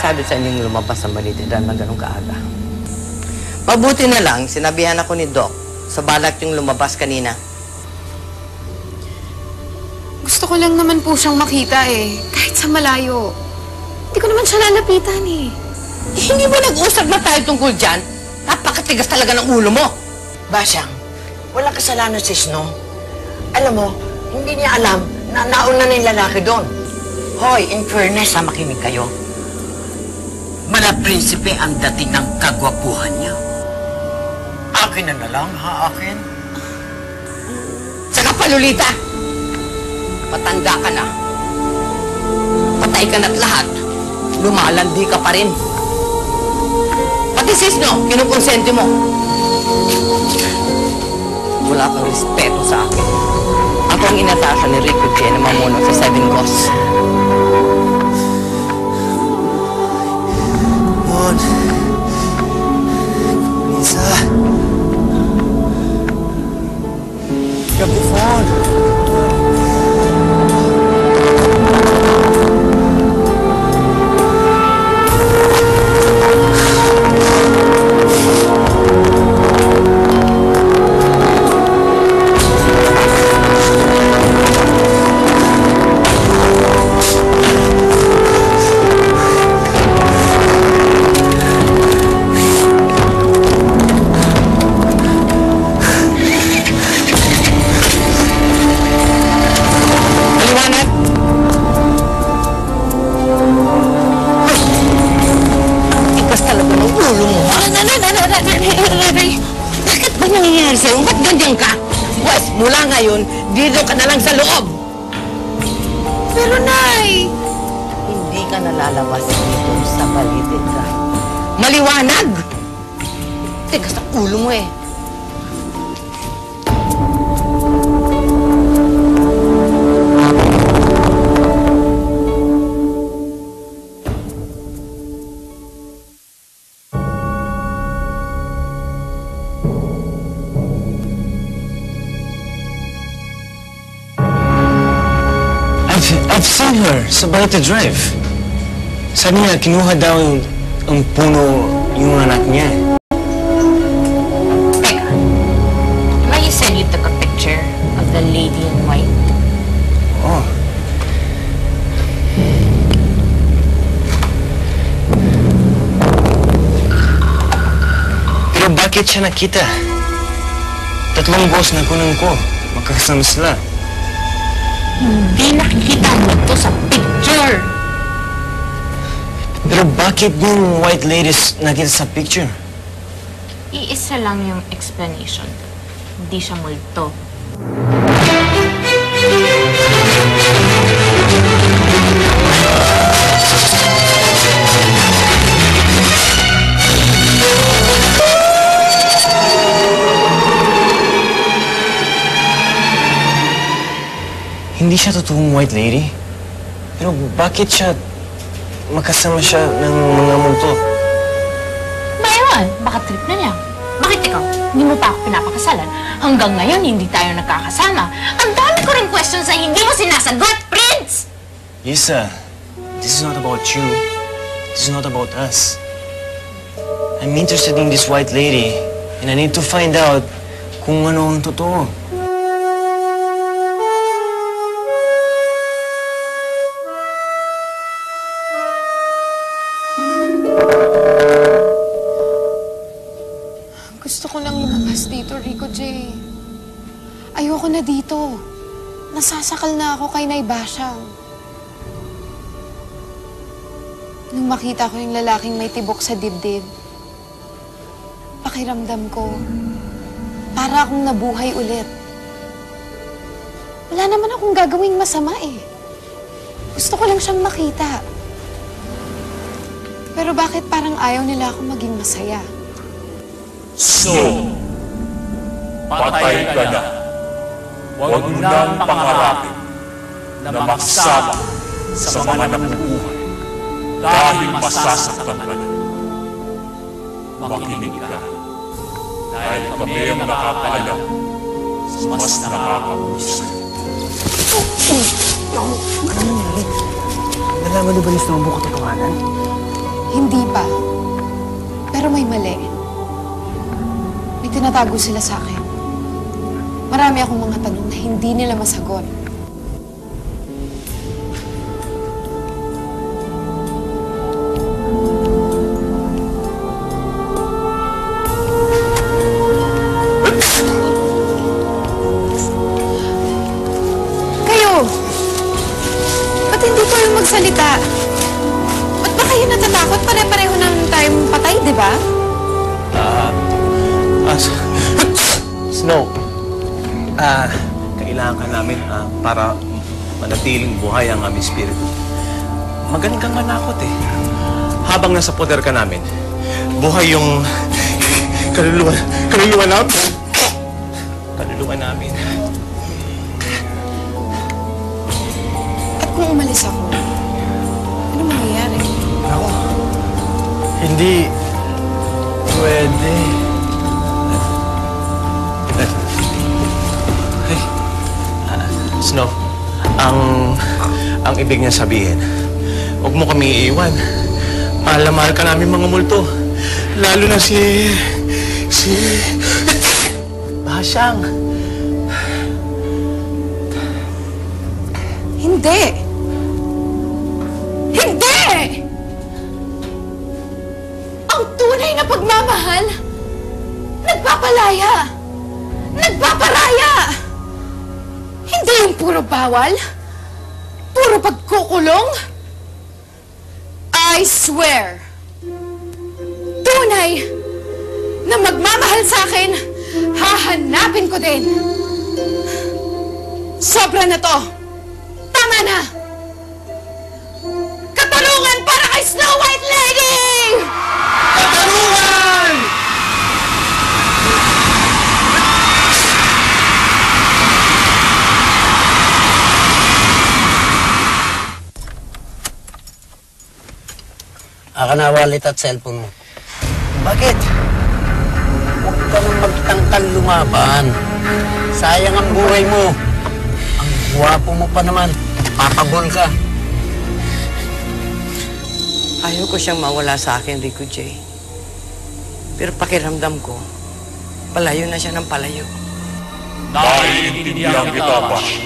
sabi sa inyong lumabas sa Balitiran ng ganong kaaga? Mabuti na lang, sinabihan ako ni Doc sa balak yung lumabas kanina. Gusto ko lang naman po siyang makita eh, kahit sa malayo. Hindi ko naman siya lalapitan eh. Hindi mo nag-usap na tayo tungkol dyan? Napakatigas talaga ng ulo mo. Basyang, walang kasalanan si Snow. Alam mo, hindi niya alam na nauna na yung lalaki doon. Hoy, in fairness, makinig kayo. Mala-prinsipe ang dating ng kagwapuhan niya. Akin na lang, ha, akin? Saka pa, Lolita! Matanda ka na. Patay ka na't lahat. Lumalandi ka pa rin. Pati si Snow, kinukonsente mo. Wala kang respeto sa akin. Ako ang inatasan ni Rico J na mamuno sa Seven Ghosts. Come on. Lisa. Pick up the phone. Bakit ba nangyayari sa'yo? Ba't ganyan ka? Wes, mula ngayon, dito ka na lang sa loob. Pero, Nay! Hindi ka nalalabas dito sa Balitiran. Maliwanag! Tigas ang ulo mo eh. I've seen her sa Balete Drive. Sabi niya, kinuha daw ang puno yung anak niya. Teka, may you said you took a picture of the lady in white? Oh. Pero bakit siya nakita? Tatlong boss na kunan ko. Magkakasama sila. Hindi nakikita mo ito sa picture. Pero bakit yung white ladies nakita sa picture? Iisa lang yung explanation. Hindi siya multo. Hindi siya totoong white lady. Pero bakit siya makasama siya ng mga multo? Ewan, baka trip na niya. Bakit ikaw? Hindi mo pa ako pinapakasalan. Hanggang ngayon, hindi tayo nagkakasama. Ang dami ko rin questions na hindi mo sinasagot, Prince! Lisa, this is not about you. This is not about us. I'm interested in this white lady, and I need to find out kung ano ang totoo. Gusto ko nang lumabas dito, Rico J. Ayoko na dito. Nasasakal na ako kay Nay Basyang. Nung makita ko yung lalaking may tibok sa dibdib, pakiramdam ko, para akong nabuhay ulit. Wala naman akong gagawing masama eh. Gusto ko lang siyang makita. Pero bakit parang ayaw nila akong maging masaya? So, patay ka na. Huwag nang pangarapin na magsama sa mga nabubuhay dahil masasaktan ka na. Makinig ka dahil kami ang nakakaalam sa mas nakakabusa. Ano? Ano nangyari? Nalaman niyo ba ni Snow ang buong katotohanan? Hindi pa. Pero may mali. May tinatago sila sa akin. Marami akong mga tanong na hindi nila masagot. Ba't hindi kayo magsalita? Ba't ba kayo natatakot? Pare-pareho naman tayong patay, di ba? Snow, kailangan ka namin para manatiling buhay ang aming spirito. Magaling kang manakot eh. Habang nasa poder ka namin, buhay yung kaluluwa namin. Kaluluwa namin. At kung umalis ako, ano mangyayari? Ako, hindi pwede. Hey, Snow, ang ibig niya sabihin, huwag mo kami iiwan. Mahal na mahal ka namin mga multo. Lalo na si Basyang. Hindi! Hindi! Ang tunay na pagmamahal, nagpapalaya! Nagpaparaya! Hindi yung puro bawal, puro pagkukulong. I swear, tunay na magmamahal sa akin, hahanapin ko din. Sobra na to. Tama na! Katarungan para kay Snow White Lady! Katarungan! Aka na wallet at cellphone mo. Bakit? Huwag ka nang magtangkal lumaban. Sayang ang buhay mo. Ang guwapo mo pa naman. Papagol ka. Ayaw ko siyang mawala sa akin, Rico J. Pero pakiramdam ko, palayo na siya ng palayo. Naiintindihan kita, Bash.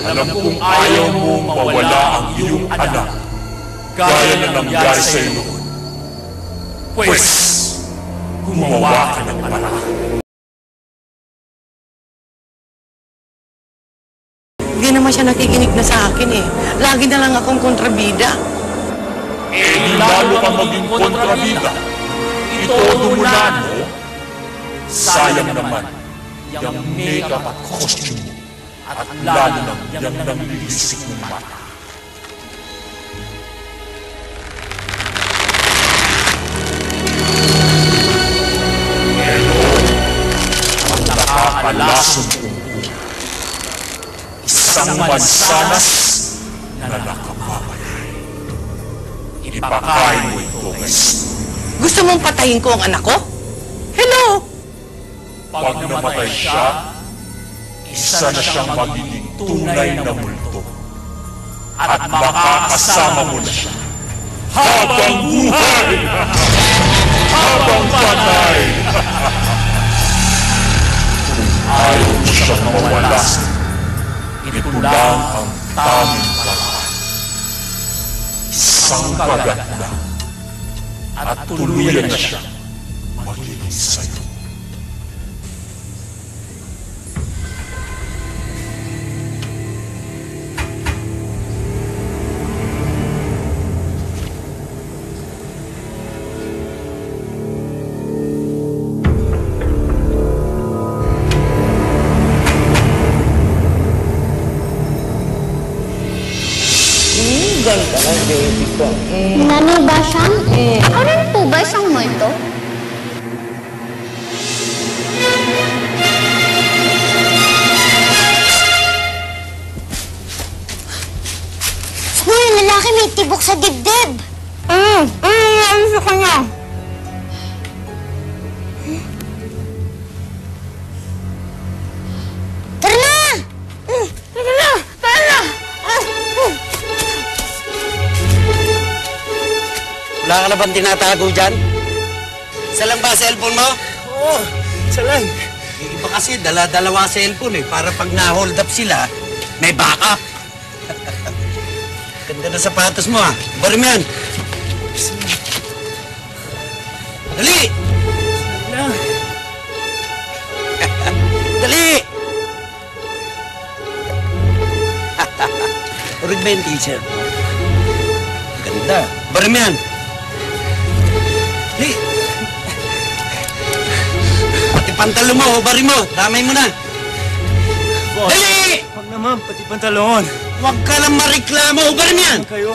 Alam kong ayaw mong mawala ang iyong anak. Gaya na nangyari sa iyo. Pwes, gumawa ka ng paraan. Hindi naman siya nakikinig na sa akin eh. Lagi na lang akong kontrabida. Eh, lalo kang maging kontrabida. Itodo mo na, no? Sayang naman, yung makeup at costume mo. At lalo lang yung nanglilisik ng mata. Pero, ang nakakalason kong buhay, isang mansanas na nakapapalay. Ipakain mo ito, Miss. Gusto mong patayin ko ang anak ko? Hello? Pag namatay siya, isa na siyang magiging tunay na multo. At makakasama mo na siya habang buhay! Habang patay! Kung ayaw mo siyang mawala, ito lang ang tamang paraan. Isang kagat lang at tuluyan na siya magiging sa'yo. Ganda ng baby ko. Nani ba siyang? Ako rin po ba isang multo? Uy, lalaki may tibok sa dibdib. Ano sa kanya? Tara na! Tara na! Tara na! Wala ka na bang tinatago dyan? Isa lang ba cellphone mo? Oo, isa lang. Yung iba kasi dala-dalawa cellphone eh. Para pag na-hold up sila, may backup. Ganda na sapatos mo ah. Bari mo yan. Dali! Dali! Urig ba yung t-shirt mo? Ganda. Bari mo yan. Dali! Pati pantalo mo, bari mo. Damay mo na. Boss, Dali! wag naman, pati pantalon. Huwag ka lang mareklamo, bari mo yan. Kayo.